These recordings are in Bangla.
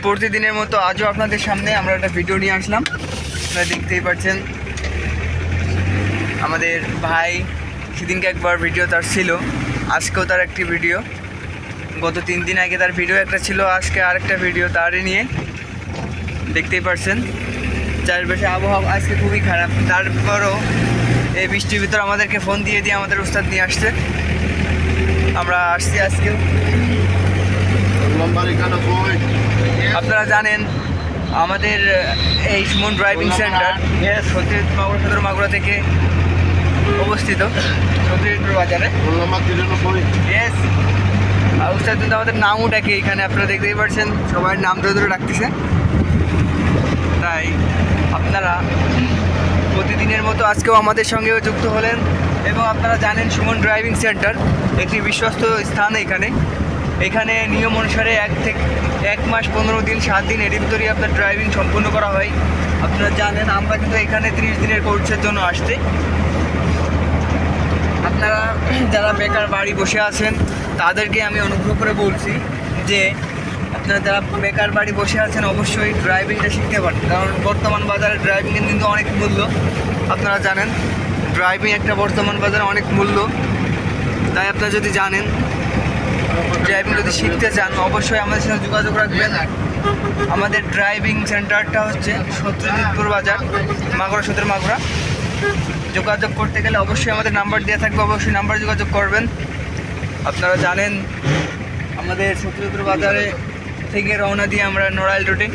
প্রতিদিনের মতো আজও আপনাদের সামনে আমরা একটা ভিডিও নিয়ে আসলাম। আপনারা দেখতেই পাচ্ছেন আমাদের ভাই সেদিনকে একবার ভিডিও তার ছিল, আজকেও তার একটি ভিডিও। গত 3 দিন আগে তার ভিডিও একটা ছিল, আজকে আরেকটা ভিডিও তারই নিয়ে। দেখতেই পাচ্ছেন চারপাশে আবহাওয়া আজকে খুবই খারাপ, তারপরও এই বৃষ্টির ভিতর আমাদেরকে ফোন দিয়ে আমাদের উস্তাদ নিয়ে আসছে। আমরা আসছি আজকেও। আপনারা জানেন আমাদের এই সুমন ড্রাইভিং সেন্টার সদর মাগুরা থেকে অবস্থিত, সদর বাজারে। ইয়েস, উস্তাদ কিন্তু আমাদের নামও ডাকে এখানে, আপনারা দেখতেই পাচ্ছেন সবাই নাম ধরে ধরে ডাকতেছে। তাই আপনারা প্রতিদিনের মতো আজকেও আমাদের সঙ্গেও যুক্ত হলেন। এবং আপনারা জানেন সুমন ড্রাইভিং সেন্টার একটি বিশ্বস্ত স্থান। এখানে নিয়ম অনুসারে 1 মাস 15 দিন 7 দিন এর ভিতরেই আপনার ড্রাইভিং সম্পূর্ণ করা হয়। আপনারা জানেন আমরা কিন্তু এখানে 30 দিনের কোর্সের জন্য আসছি। আপনারা যারা বেকার বাড়ি বসে আছেন তাদেরকে আমি অনুগ্রহ করে বলছি যে আপনারা যারা বেকার বাড়ি বসে আছেন অবশ্যই ড্রাইভিংটা শিখতে পারেন, কারণ বর্তমান বাজারে ড্রাইভিংয়ের কিন্তু অনেক মূল্য। আপনারা জানেন ড্রাইভিং একটা বর্তমান বাজারে অনেক মূল্য। তাই আপনারা যদি জানেন ড্রাইভিং যদি শিখতে চান অবশ্যই আমাদের সাথে যোগাযোগ রাখবেন। আমাদের ড্রাইভিং সেন্টারটা হচ্ছে সত্যজিৎপুর বাজার, মাগুরা, সদর মাগুরা। যোগাযোগ করতে গেলে অবশ্যই আমাদের নাম্বার দেওয়া থাকবে, অবশ্যই নাম্বার যোগাযোগ করবেন। আপনারা জানেন আমাদের সত্যজিৎপুর বাজারে থেকে রওনা দিয়ে আমরা নড়াইল রোডে,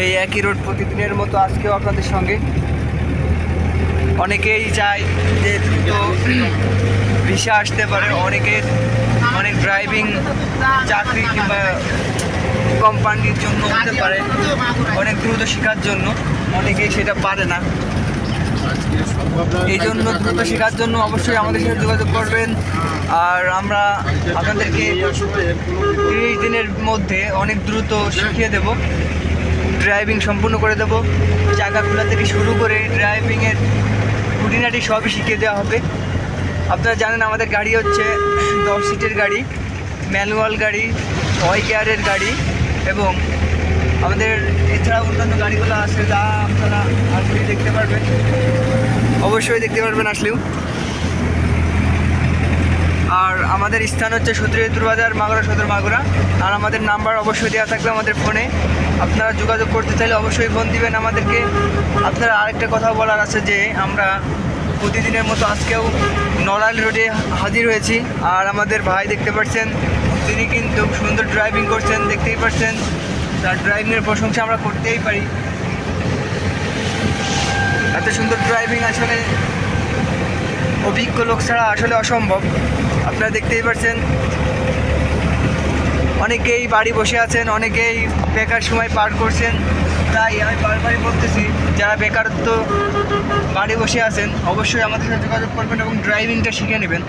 এই একই রোড প্রতিদিনের মতো আজকেও আপনাদের সঙ্গে। অনেকেই চায় যে দ্রুত ভিসা আসতে পারে, অনেক ড্রাইভিং চাকরি কিংবা কোম্পানির জন্য হতে পারে, অনেক দ্রুত শেখার জন্য। অনেকেই সেটা পারে না, এই জন্য দ্রুত শেখার জন্য অবশ্যই আমাদের সাথে যোগাযোগ করবেন। আর আমরা আপনাদেরকে 30 দিনের মধ্যে অনেক দ্রুত শিখিয়ে দেব, ড্রাইভিং সম্পূর্ণ করে দেব। চাকা খোলা থেকে শুরু করে ড্রাইভিংয়ের খুঁটিনাটি সবই শিখিয়ে দেওয়া হবে। আপনারা জানেন আমাদের গাড়ি হচ্ছে 10 সিটের গাড়ি, ম্যানুয়াল গাড়ি, 6 গিয়ারের গাড়ি, এবং আমাদের এছাড়া অন্যান্য গাড়িগুলো আছে যা আপনারা আসলে দেখতে পারবেন, অবশ্যই দেখতে পারবেন আসলেও। আর আমাদের স্থান হচ্ছে সত্যজিৎপুর বাজার, মাগুরা, সদর মাগুরা। আর আমাদের নাম্বার অবশ্যই দেওয়া থাকবে আমাদের ফোনে। আপনারা যোগাযোগ করতে চাইলে অবশ্যই ফোন দিবেন আমাদেরকে। আপনারা আরেকটা কথা বলার আছে যে আমরা প্রতিদিনের মতো আজকেও নড়াইল রোডে হাজির হয়েছি। আর আমাদের ভাই দেখতে পাচ্ছেন তিনি কিন্তু সুন্দর ড্রাইভিং করছেন, দেখতেই পাচ্ছেন। তার ড্রাইভিংয়ের প্রশংসা আমরা করতেই পারি। এত সুন্দর ড্রাইভিং আসলে অভিজ্ঞ লোক ছাড়া আসলে অসম্ভব। আপনারা দেখতেই পাচ্ছেন অনেকেই বাড়ি বসে আছেন, অনেকেই বেকার সময় পার করছেন। তাই আমি বারবারই বলতেছি যারা বেকারত্ব বাড়ি বসে আছেন অবশ্যই আমাদের সাথে যোগাযোগ করবেন এবং ড্রাইভিংটা শিখে নেবেন।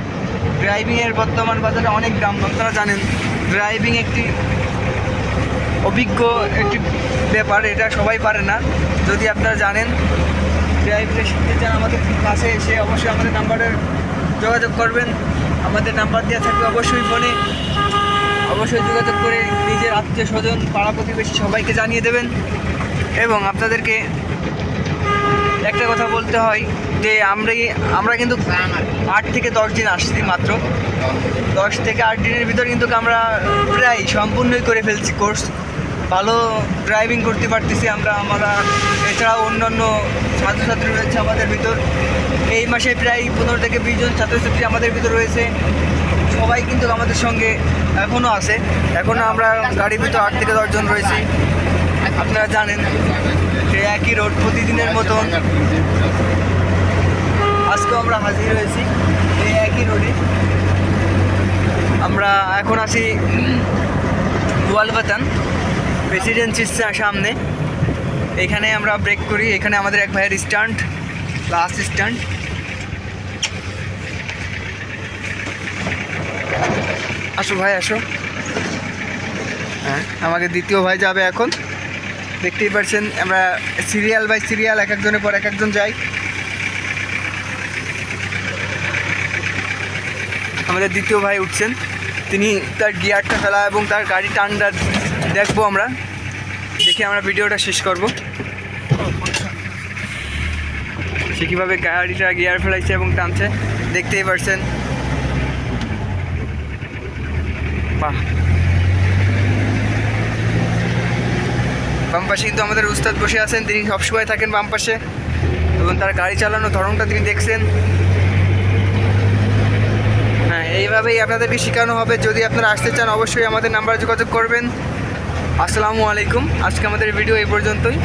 ড্রাইভিংয়ের বর্তমান বাজারে অনেক দাম। আপনারা জানেন ড্রাইভিং একটি অভিজ্ঞ একটি ব্যাপার, এটা সবাই পারে না। যদি আপনারা জানেন ড্রাইভিংটা শিখতে চান আমাদের কাছে এসে অবশ্যই আমাদের নাম্বারে যোগাযোগ করবেন। আমাদের নাম্বার দেওয়া থাকবে অবশ্যই ফোনে, অবশ্যই যোগাযোগ করে নিজের আত্মীয় স্বজন পাড়া প্রতিবেশী সবাইকে জানিয়ে দেবেন। এবং আপনাদেরকে একটা কথা বলতে হয় যে আমরা কিন্তু 8 থেকে 10 দিন আসছি, মাত্র 10 থেকে 8 দিনের ভিতর কিন্তু আমরা প্রায় সম্পূর্ণই করে ফেলছি কোর্স। ভালো ড্রাইভিং করতে পারতেছি আমরা। এছাড়াও অন্যান্য ছাত্রছাত্রী রয়েছে আমাদের ভিতর। এই মাসে প্রায় 15 থেকে 20 জন ছাত্রছাত্রী আমাদের ভিতর রয়েছে। সবাই কিন্তু আমাদের সঙ্গে এখনও আছে। এখনও আমরা গাড়ির ভিতর 8 থেকে 10 জন রয়েছি। আপনারা জানেন সেই একই রোড প্রতিদিনের মতন আজকেও আমরা হাজির হয়েছি এই একই রোডে। আমরা এখন আছি গোয়ালবাতান প্রেসিডেন্সির সামনে। এখানে আমরা ব্রেক করি, এখানে আমাদের এক ভাইয়ের স্ট্যান্ড, লাস্ট স্ট্যান্ড। আসো ভাই আসো। হ্যাঁ, আমাকে দ্বিতীয় ভাই যাবে এখন। দেখতেই পাচ্ছেন আমরা সিরিয়াল বাই সিরিয়াল এক একজনের পর এক একজন যাই। আমাদের দ্বিতীয় ভাই উঠছেন, তিনি তার গিয়ারটা ফেলা এবং তার গাড়ি টানটা দেখবো আমরা। দেখি আমরা ভিডিওটা শেষ করব। সে কীভাবে গাড়িটা গিয়ার ফেলাইছে এবং টানছে দেখতেই পারছেন। বাহ, বাম পাশে কিন্তু আমাদের উস্তাদ বসে আছেন, তিনি সবসময় থাকেন বাম পাশে এবং তার গাড়ি চালানোর ধরনটা তিনি দেখছেন। হ্যাঁ, এইভাবেই আপনাদেরকে শেখানো হবে। যদি আপনারা আসতে চান অবশ্যই আমাদের নাম্বারে যোগাযোগ করবেন। আসসালামু আলাইকুম। আজকে আমাদের ভিডিও এই পর্যন্তই।